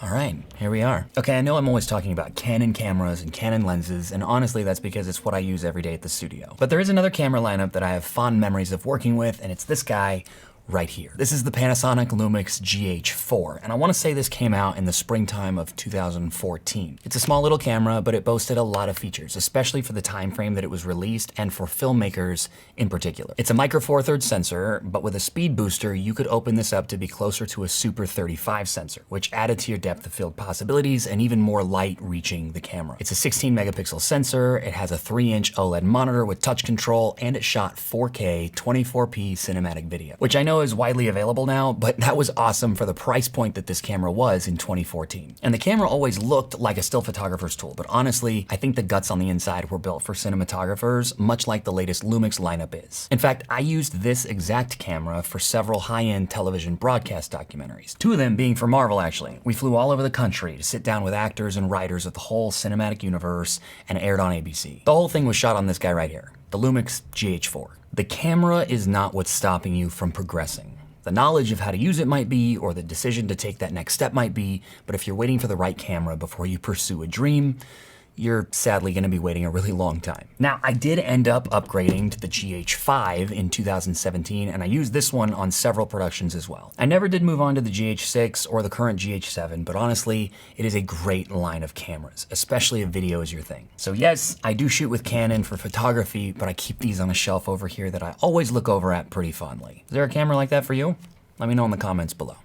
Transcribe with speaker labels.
Speaker 1: All right, here we are. Okay, I know I'm always talking about Canon cameras and Canon lenses, and honestly that's because it's what I use every day at the studio. But there is another camera lineup that I have fond memories of working with, and it's this guy right here. This is the Panasonic Lumix GH4, and I want to say this came out in the springtime of 2014. It's a small little camera, but it boasted a lot of features, especially for the time frame that it was released and for filmmakers in particular. It's a micro four thirds sensor, but with a speed booster, you could open this up to be closer to a Super 35 sensor, which added to your depth of field possibilities and even more light reaching the camera. It's a 16 megapixel sensor, it has a 3-inch OLED monitor with touch control, and it shot 4K 24p cinematic video, which I know is widely available now, but that was awesome for the price point that this camera was in 2014. And the camera always looked like a still photographer's tool, but honestly, I think the guts on the inside were built for cinematographers, much like the latest Lumix lineup is. In fact, I used this exact camera for several high-end television broadcast documentaries. 2 of them being for Marvel, actually. We flew all over the country to sit down with actors and writers of the whole cinematic universe and aired on ABC. The whole thing was shot on this guy right here, the Lumix GH4. The camera is not what's stopping you from progressing. The knowledge of how to use it might be, or the decision to take that next step might be, but if you're waiting for the right camera before you pursue a dream, you're sadly going to be waiting a really long time. Now, I did end up upgrading to the GH5 in 2017, and I used this one on several productions as well. I never did move on to the GH6 or the current GH7, but honestly, it is a great line of cameras, especially if video is your thing. So yes, I do shoot with Canon for photography, but I keep these on a shelf over here that I always look over at pretty fondly. Is there a camera like that for you? Let me know in the comments below.